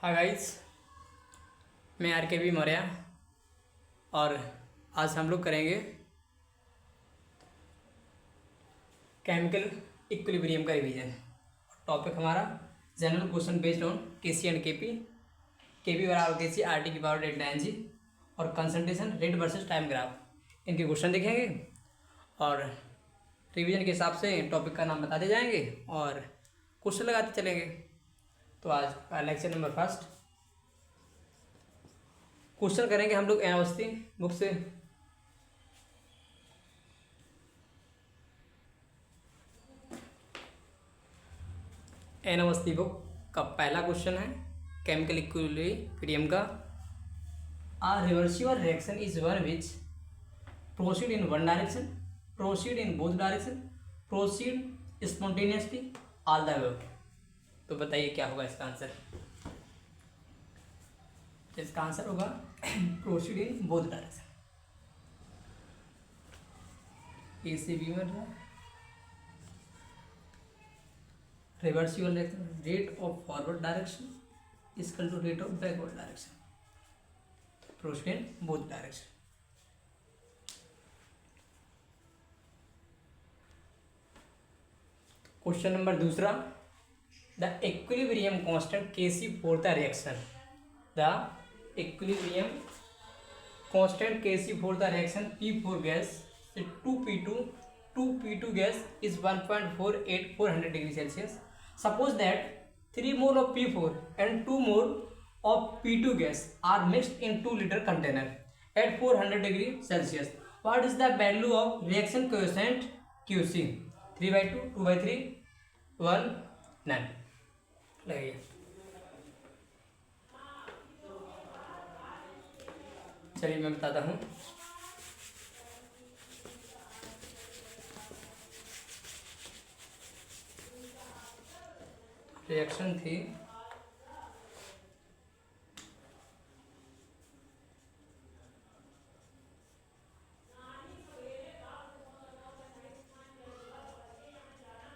Hi guys, मैं are के B Maurya और आज हम लोग करेंगे केमिकल इक्विलिब्रियम का रिवीजन। टॉपिक हमारा जनरल क्वेश्चन बेस्ड ऑन के सी एंड के पी बराबर के सी आर टी की पावर डेल्टा एन जी और concentration rate versus time graph. इनके क्वेश्चन देखेंगे और रिवीजन के हिसाब से टॉपिक का नाम बताते जाएंगे और क्वेश्चन लगाते चलेंगे। तो आज का लेक्चर नंबर फर्स्ट क्वेश्चन करेंगे हम लोग एन अवस्थी बुक से। एन अवस्थी बुक का पहला क्वेश्चन है केमिकल इक्विलिब्रियम का। A reversible reaction is one which proceed in one direction, proceed in both direction, proceed spontaneously, all the above. तो बताइए क्या होगा इसका आंसर। इसका आंसर होगा proceed in both direction. A से बी में reversible reaction rate of forward direction is equal to rate of backward direction, proceed in both direction. Question number दूसरा, the equilibrium constant Kc for the reaction, the equilibrium constant Kc for the reaction P4 gas 2P2 gas is 1.48 400 degree Celsius. Suppose that 3 mole of P4 and 2 mole of P2 gas are mixed in 2 liter container at 400 degree Celsius. What is the value of reaction coefficient QC? 3/2, 2/3, 1, none. लगाइए। चलिए मैं बताता हूँ। Reaction थी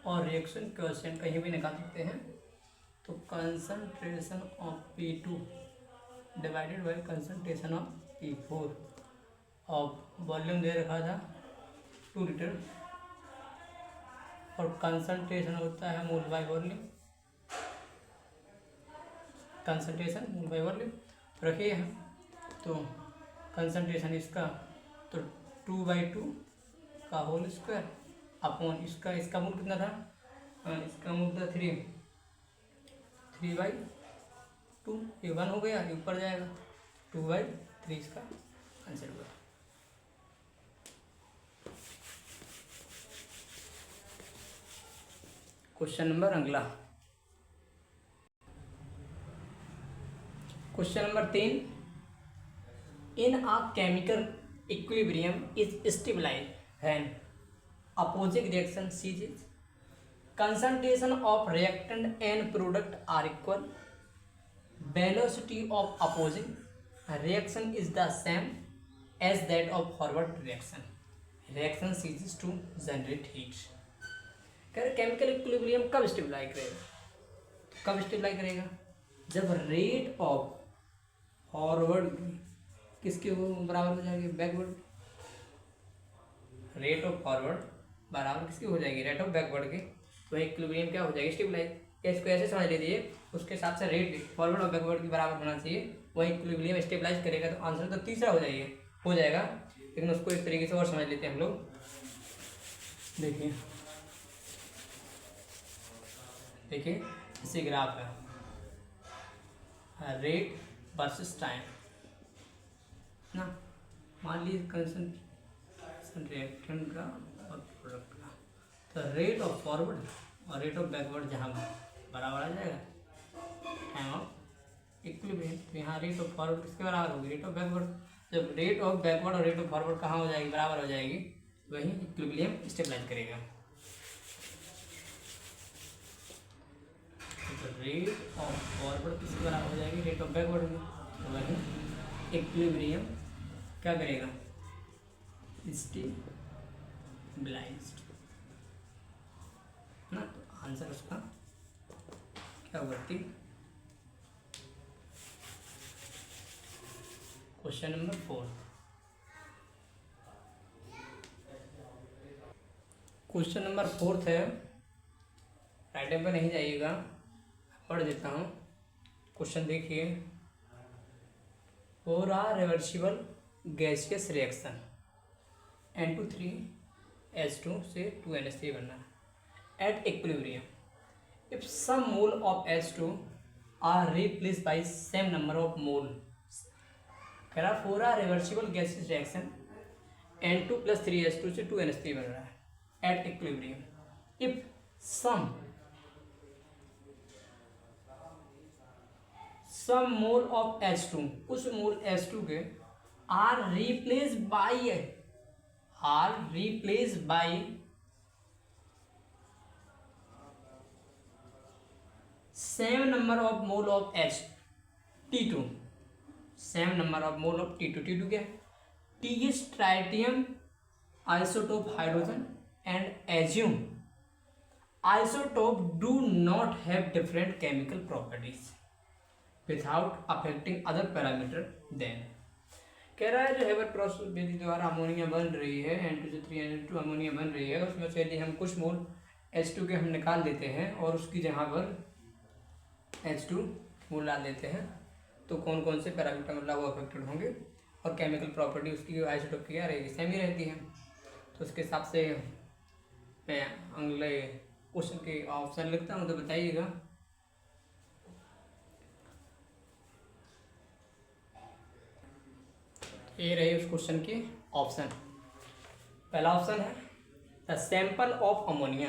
और reaction coefficient कहीं भी निकाल सकते हैं। तो concentration of P2 divided by concentration of P4 और वॉल्यूम दे रखा था 2 लीटर और कंसंट्रेशन होता है mole by volume, concentration mole by volume रखिए हैं। तो कंसंट्रेशन इसका तो 2/2 का होल स्क्वायर अपॉन इसका मूल कितना था, इसका मूल था 3/2, ये 1 हो गया, ये ऊपर जाएगा 2/3 इसका आंसर हुआ। क्वेश्चन नंबर अगला, question number 3, in a chemical equilibrium is stabilized when opposing reaction ceases, concentration of reactant and product are equal, velocity of opposing reaction is the same as that of forward reaction, reaction ceases to generate heat। कह रहे chemical equilibrium कब stabilise करेगा, कब stabilise करेगा जब rate of forward किसके बराबर हो जाएगी, बैकवर्ड। रेट ऑफ फॉरवर्ड बराबर किसकी हो जाएगी, रेट ऑफ बैकवर्ड के। तो इक्विलिब्रियम क्या हो जाएगी, स्टेबलाइज। इसको ऐसे समझ लीजिए, उसके हिसाब से रेट फॉरवर्ड और बैकवर्ड के बराबर होना चाहिए, वही इक्विलिब्रियम स्टेबलाइज करेगा। तो आंसर तो तीसरा हो जाएगा। लेकिन उसको इस तरीके से और समझ लेते हैं हम लोग। देखिए इसी ग्राफ है रेट वर्सेस टाइम ना, मान लीजिए रिएक्टेंट का और प्रोडक्ट का, तो रेट ऑफ फॉरवर्ड और रेट ऑफ बैकवर्ड जहाँ बराबर आ जाएगा टाइम ऑफ इक्विलिब्रियम। तो यहाँ रेट ऑफ फॉरवर्ड किसके बराबर होगी, रेट ऑफ बैकवर्ड। जब रेट ऑफ बैकवर्ड और रेट ऑफ फॉरवर्ड कहाँ हो जाएगी, बराबर हो जाएगी, वही इक्विलिब्रियम स्टेबलाइज करेगा। तो रेट ऑफ फॉरवर्ड किसके बराबर हो जाएगी, रेट ऑफ बैकवर्ड में, तो वही इक्विलिब्रियम क्या करेगा, स्टेबलाइज्ड ना। तो आंसर उसका क्या होगा, क्वेश्चन नंबर 4। क्वेश्चन नंबर 4 है, राइट टाइम पर नहीं जाइएगा, पढ़ देता हूँ। क्वेश्चन देखिए, for a reversible gaseous reaction N2 3H2 से 2NH3 बनना at equilibrium if some mole of H2 are replace by same number of mole. कह रहा for a reversible gaseous reaction N2 + 3H2 से 2NH3 बन रहा है at equilibrium if some mole of H2, कुछ mole H2 के are replace by same number of mole of T2, same number of mole of T2 क्या है? T is tritium isotope hydrogen and assume isotope do not have different chemical properties without affecting other parameter then. कह रहा है जो Haber process विधि द्वारा ammonia बन रही है N2 से 3N2 अमोनिया बन रही है, उसमें से यदि हम कुछ मोल H2 के हम निकाल देते हैं और उसकी जगह पर H2 मोल डाल देते हैं तो कौन कौन से पैरामीटर मतलब वो अफेक्टेड होंगे और केमिकल प्रॉपर्टी उसकी आइसोटोप की क्या रहेगी, सेम ही रहती है। तो उसके हिसाब से मैं अगले क्वेश्चन के ऑप्शन लिखता हूँ, तो बताइएगा। ये रही उस क्वेश्चन की ऑप्शन। पहला ऑप्शन है the sample of ammonia,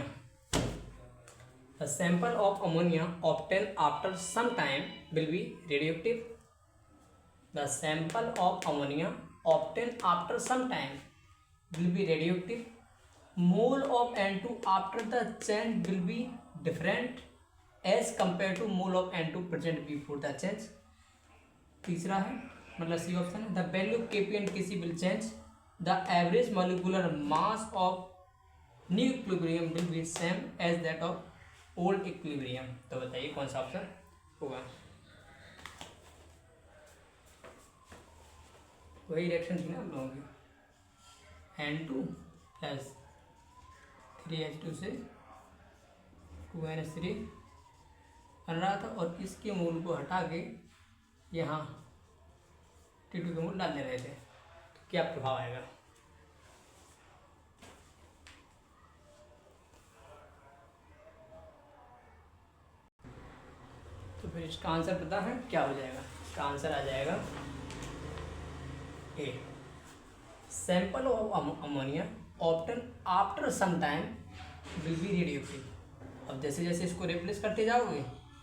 the sample of ammonia obtain after some time will be radioactive. The sample of ammonia obtain after some time will be radioactive. Mole of N2 after the change will be different as compare to mole of N2 present before the change. तीसरा है मतलब C option है the value of Kp and Kc will change, the average molecular mass of new equilibrium will be same as that of old equilibrium. तो बताइए कौन सा option होगा। वही रिएक्शन थी ना हम लोगों की, N2 + 3H2 से 2NH3 बन रहा था और इसके मूल को हटा के यहाँ T2 के मूल डालने रहे थे, तो क्या प्रभाव आएगा। तो फिर इसका आंसर पता है क्या हो जाएगा, इसका आंसर आ जाएगा A, sample of ammonia obtain after some time will be radioactive. अब जैसे जैसे इसको रिप्लेस करते जाओगे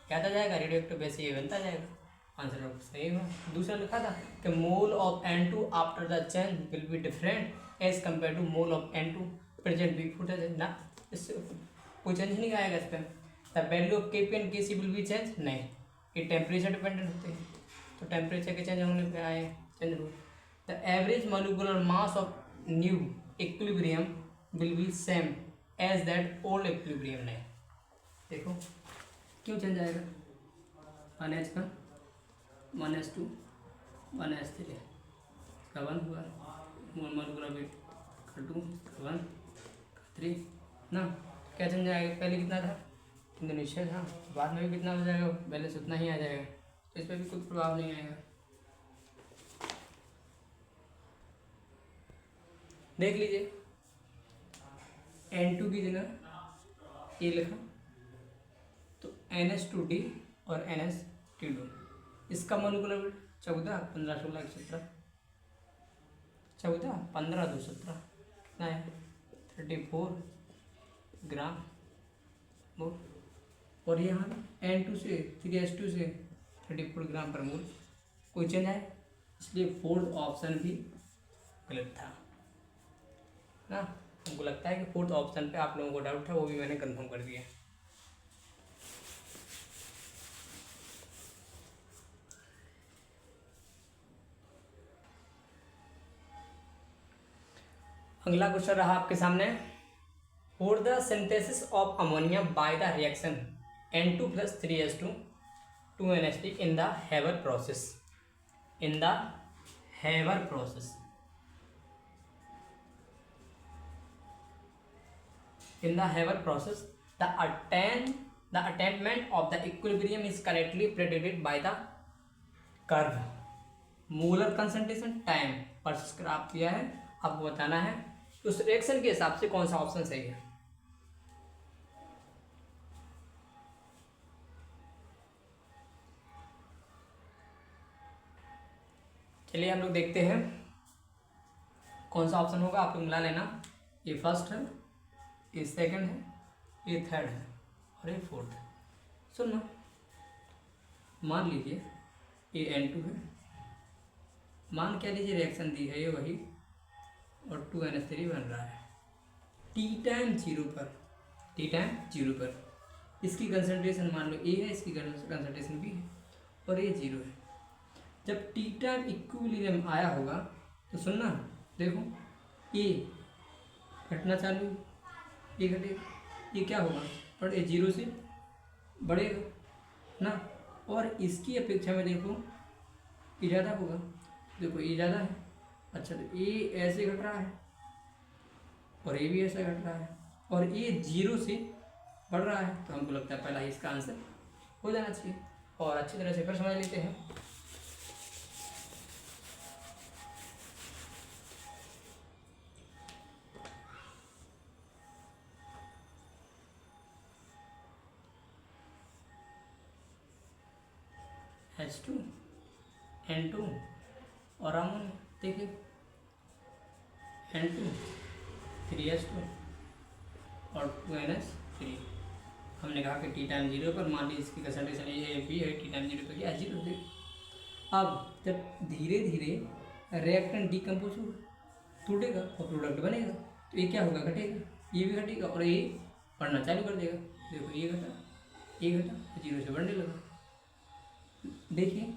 क्या आ जाएगा, रेडियोएक्टिव, वैसे ये बनता जाएगा। आंसर सही हुआ। दूसरा लिखा था कि mole of N2 after the change will be different as compare to mole of N2 present before the change. ना, इससे कोई चेंज नहीं आएगा इस पर। The value of Kp and Kc will be change, नहीं, ये टेम्परेचर डिपेंडेंट होते हैं, तो टेम्परेचर के चेंज होने पर आए चेंज हुए। The average molecular mass of new equilibrium will be same as that old equilibrium. नहीं, देखो क्यों चेंज आएगा, 1H का 1H2 1H3 का 1 हुआ, मॉलिक्यूलर वेट का 2 का 1 का 3 ना, क्या चेंज आएगा। पहले कितना था, इंडोनेशिया था, बाद में भी कितना हो जाएगा, बैलेंस उतना ही आ जाएगा, तो इस पर भी कोई प्रभाव नहीं आएगा। देख लीजिए, N2 की जगह ये लिखा तो NH2D और NH2, इसका मॉलिक्यूलर वेट 14 15 16 17, 14 15 2 17 कितना है 34 ग्राम मोल, और यहाँ N2 से 3H2 से 34 ग्राम पर मोल, कोई चेंज है, इसलिए फोर्थ ऑप्शन भी गलत था ना। हमको लगता है कि फोर्थ ऑप्शन पे आप लोगों को डाउट था, वो भी मैंने कंफर्म कर दिया। अगला क्वेश्चन रहा आपके सामने, for the synthesis of ammonia by the reaction N2 + 3H2 2NH3 in the Haber process, इन द Haber process. In the Haber process, the attainment of the equilibrium is correctly predicted by the curve. Molar concentration time versus graph दिया है, आपको बताना है उस reaction के हिसाब से कौन सा ऑप्शन सही है। चलिए हम लोग देखते हैं कौन सा ऑप्शन होगा, आप लोग मिला लेना। ये फर्स्ट है, ये सेकंड है, ये थर्ड है और ये फोर्थ है। सुनना, मान लीजिए ये N2 है, मान क्या लीजिए रिएक्शन दी है ये वही, और 2NH3 बन रहा है टी टाइम जीरो पर। इसकी कंसंट्रेशन मान लो A है, इसकी कंसंट्रेशन B है और ये जीरो है। जब टी टाइम इक्विलिब्रियम आया होगा तो सुनना, देखो ये घटना चालू, ये घटेगा, ये क्या होगा, और ये जीरो से बढ़ेगा ना, और इसकी अपेक्षा में देखो ये ज़्यादा होगा। देखो ये ज़्यादा है, अच्छा तो ये ऐसे घट रहा है और ये भी ऐसा घट रहा है और ये जीरो से बढ़ रहा है, तो हमको लगता है पहला ही इसका आंसर हो जाना चाहिए। और अच्छी तरह से फिर समझ लेते हैं। H2 N2 और अमोनिया, देखिए N2 3H2 और 2NH3। हमने कहा कि टी टाइम जीरो पर, मान लीजिए इसकी कंसंट्रेशन ये भी है, टी टाइम जीरो पर क्या जीरो है। अब जब धीरे धीरे रिएक्टेंट डिकम्पोज होगा, टूटेगा और प्रोडक्ट बनेगा, तो ये क्या होगा, घटेगा, ये भी घटेगा और ये बढ़ना चालू कर देगा। देखो ये घटा जीरो से बढ़ने लगा। देखिए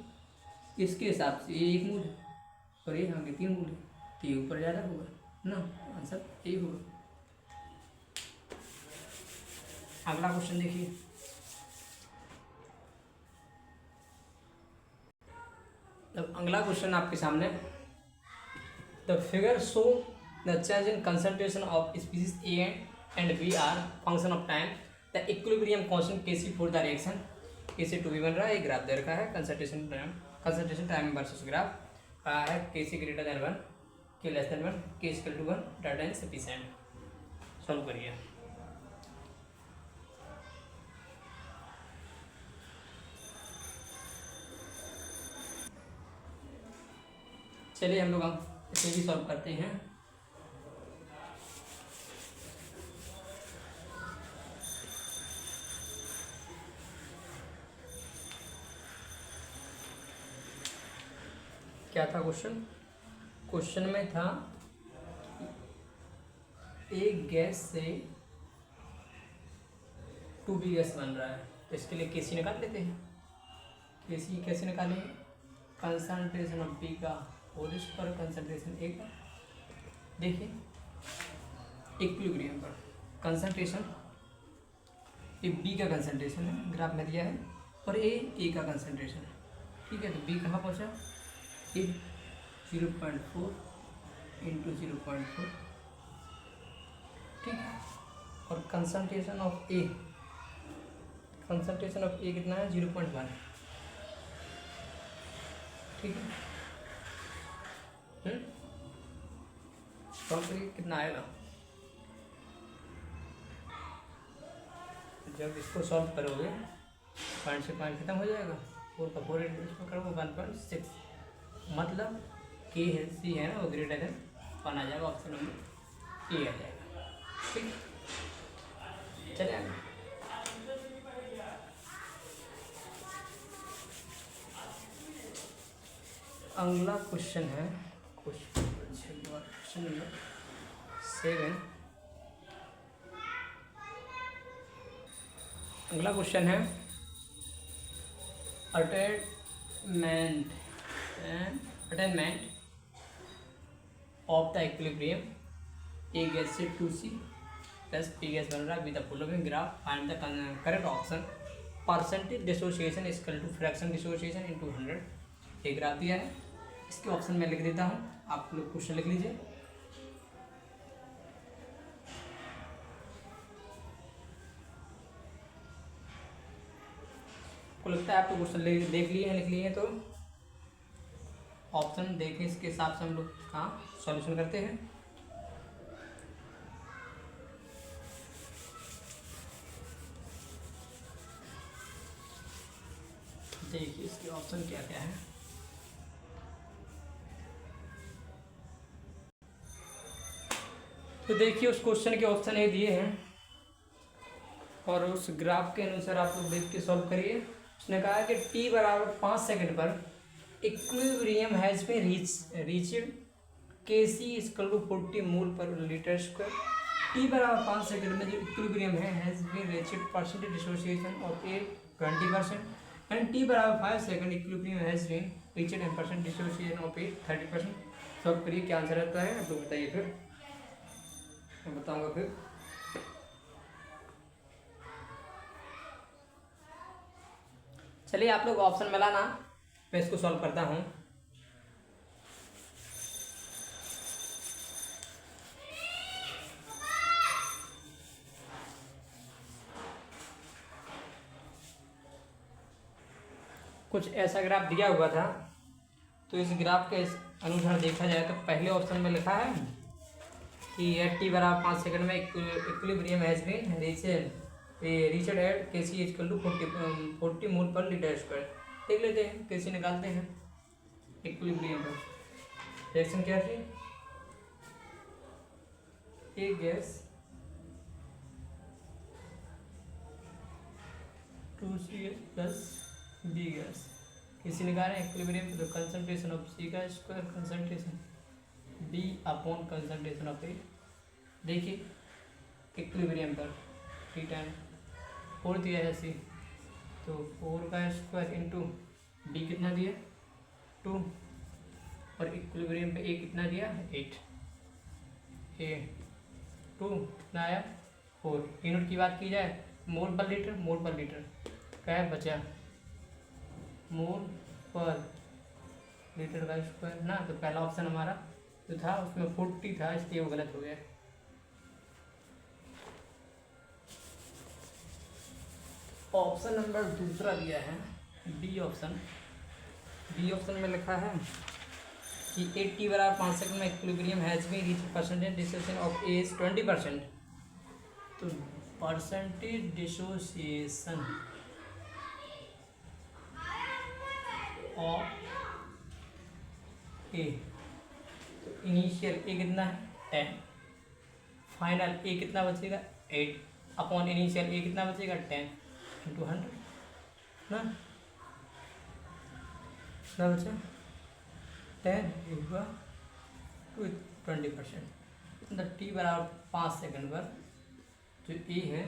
इसके हिसाब से ये 1 मोल है और ये आगे 3 मोल है, तो ये ऊपर ज़्यादा होगा ना, आंसर ये होगा। अगला क्वेश्चन देखिए, तब अगला क्वेश्चन आपके सामने, the figure show the change in concentration of species A and B are function of time, the equilibrium constant Kc for the reaction. Kc to be बन रहा है, एक ग्राफ दे रखा है, कंसंट्रेशन टाइम वर्सेस ग्राफ है, Kc greater than 1, K less than 1, K equal to 1, data insufficient. Solve करिए। चलिए हम लोग इसे भी सॉल्व करते हैं। क्या था क्वेश्चन में था एक गैस से 2B गैस बन रहा है, तो इसके लिए Kc निकाल लेते हैं। Kc कैसे निकालेंगे, कंसंट्रेशन ऑफ B का होल स्क्वायर कंसंट्रेशन A का। देखिए इक्विलिब्रियम पर कंसंट्रेशन, ये B का कंसंट्रेशन है, ग्राफ में दिया है, और A का कंसंट्रेशन है, ठीक है। तो B कहाँ पहुँचा, ये 0.4 इंटू 0.4, ठीक है। और कंसंट्रेशन ऑफ A कितना है, 0.1, ठीक है। सॉल्व करिए, कितना आएगा। जब इसको सॉल्व करोगे पॉइंट से पॉइंट खत्म हो जाएगा, 4 का 4 इंटू इसमें करोगे 1.6, मतलब Kc है ना वो ग्रेटर देन 1 आ जाएगा, ऑप्शन नंबर ए आ जाएगा, ठीक। चले आगे। अगला क्वेश्चन है क्वेश्चन नंबर 7। अगला क्वेश्चन है attainment of the equilibrium A gas से 2C प्लस P गैस बन रहा है with the following graph, find the correct option. Percentage dissociation equal to fraction dissociation into 100, एक ग्राफ दिया है, इसके ऑप्शन में लिख देता हूँ, आप लोग क्वेश्चन लिख लीजिए। को लगता है आप लोग क्वेश्चन देख लिए हैं, लिख लिए हैं, तो ऑप्शन देखें, इसके हिसाब से हम लोग कहाँ सॉल्यूशन करते हैं। देखिए इसके ऑप्शन क्या क्या है। तो देखिए उस क्वेश्चन के ऑप्शन ये दिए हैं और उस ग्राफ के अनुसार आप लोग देख के सॉल्व करिए। उसने कहा कि t बराबर 5 सेकंड पर equilibrium has been reached Kc equal to 40 mole per litre square. t बराबर 5 सेकंड में जो इक्विलिब्रियम है has been reached percentage dissociation of A 20% and t बराबर 5 second equilibrium has been reached and percent dissociation of A 30%। Solve करिए क्या answer आता है आप लोग बताइए, फिर मैं बताऊंगा फिर। चलिए आप लोग ऑप्शन मिलाना, मैं इसको सॉल्व करता हूँ। कुछ ऐसा ग्राफ दिया हुआ था, तो इस ग्राफ के अनुसार देखा जाए तो पहले ऑप्शन में लिखा है कि t बराबर 5 सेकंड में equilibrium has been reached at Kc equal to 40 mole per litre square. देख लेते हैं, Kc निकालते हैं इक्विलिब्रियम पर। रिएक्शन क्या थी, A gas 2Cl plus B gas. Kc निकाल रहे हैं इक्विलिब्रियम, तो कंसंट्रेशन ऑफ C का square concentration B upon concentration of A. देखिए इक्विलिब्रियम पर T10 4 दिया है C, तो 4 का स्क्वायर इंटू B कितना दिया 2, और इक्विलिब्रियम पे A कितना दिया 8, A 2 कितना आया 4। यूनिट की बात की जाए मोल पर लीटर, मोल पर लीटर क्या है बचा मोल पर लीटर का स्क्वायर ना। तो पहला ऑप्शन हमारा जो था उसमें 40 था, इसलिए वो गलत हो गया। ऑप्शन नंबर दूसरा दिया है बी ऑप्शन। बी ऑप्शन में लिखा है कि 80 बराबर 5 सेकंड में equilibrium has been reach percentage dissociation of A 20%। तो परसेंटेज डिसोसिएशन ऑफ ए, तो इनिशियल ए कितना है 10, फाइनल ए कितना बचेगा 8 अपॉन इनिशियल ए कितना बचेगा 10 इंटू 100 ना, कितना बचा 10 हुआ टू 20%। मतलब टी बराबर 5 सेकंड पर जो ए है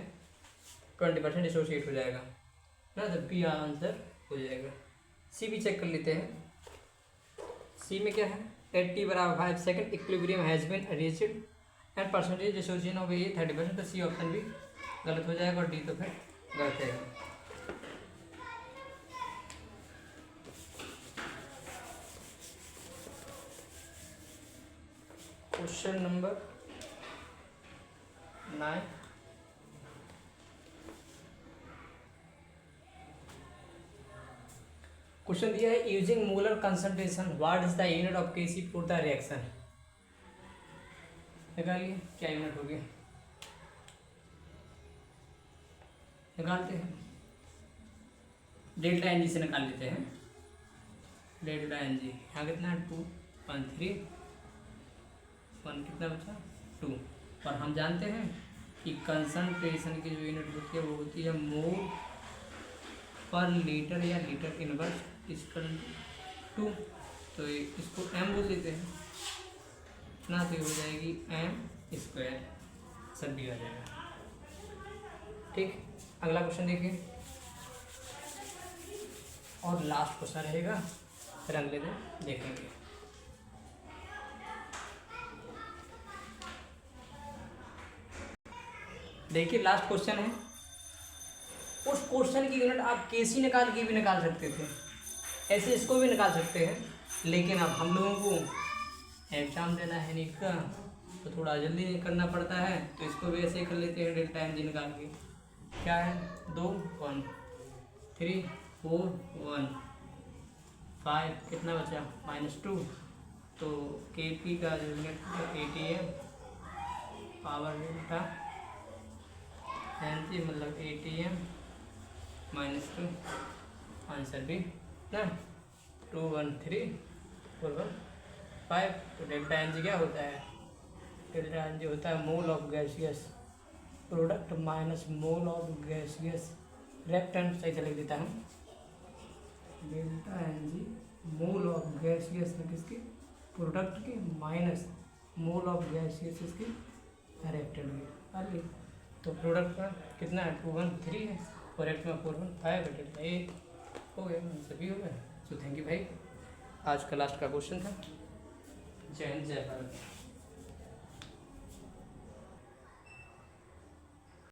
20% एसोसिएट हो जाएगा ना, तो बी आंसर हो जाएगा। सी भी चेक कर लेते हैं। सी में क्या है 80 बराबर 5 second equilibrium has been reached and percentage dissociation of A 30%। तो सी ऑप्शन भी गलत हो जाएगा और डी तो फिर गलत है। क्वेश्चन नंबर 9, क्वेश्चन दिया है using molar concentration what is the unit of Kc for the reaction. निकालिए क्या यूनिट होगी, निकालते हैं। डेल्टा एन जी से निकाल लेते हैं। डेल्टा एन जी यहाँ कितना 2.3, 1 कितना बचा 2, और हम जानते हैं कि कंसंट्रेशन की जो यूनिट होती है वो होती है मोल पर लीटर या लीटर इनवर्स इक्वल टू, तो इसको m बोल देते हैं ना, तो ये हो जाएगी m², सब भी आ जाएगा। ठीक, अगला क्वेश्चन देखिए और लास्ट क्वेश्चन रहेगा, फिर अगले दिन देखेंगे। देखिए लास्ट क्वेश्चन है। उस क्वेश्चन की यूनिट आप Kc निकाल के भी निकाल सकते थे, ऐसे इसको भी निकाल सकते हैं। लेकिन अब हम लोगों को एग्जाम देना है नीट का, तो थोड़ा जल्दी करना पड़ता है, तो इसको भी ऐसे ही कर लेते हैं डेल्टा एन जी निकाल के। क्या है 2 1 3 4 1 5 कितना बचा -2, तो के पी का unit ATM power delta N G मतलब ATM -2 आंसर भी ना 2 1 3 4 1 5। तो डेल्टा एन जी क्या होता है, डेल्टा एन जी होता है mole of gaseous product minus mole of gaseous reactant, सही से लिख देता हूँ, delta N G mole of gaseous है किसकी, प्रोडक्ट की, माइनस मोल ऑफ गैसियस इसकी रिएक्टेंट की। अरे तो प्रोडक्ट का कितना है 2 1 3 है और रिएक्ट में 4 1 5 है, डेल्टा ए हो गया, सभी हो गया। सो थैंक यू भाई, आज का लास्ट का क्वेश्चन था। जय हिंद जय भारत।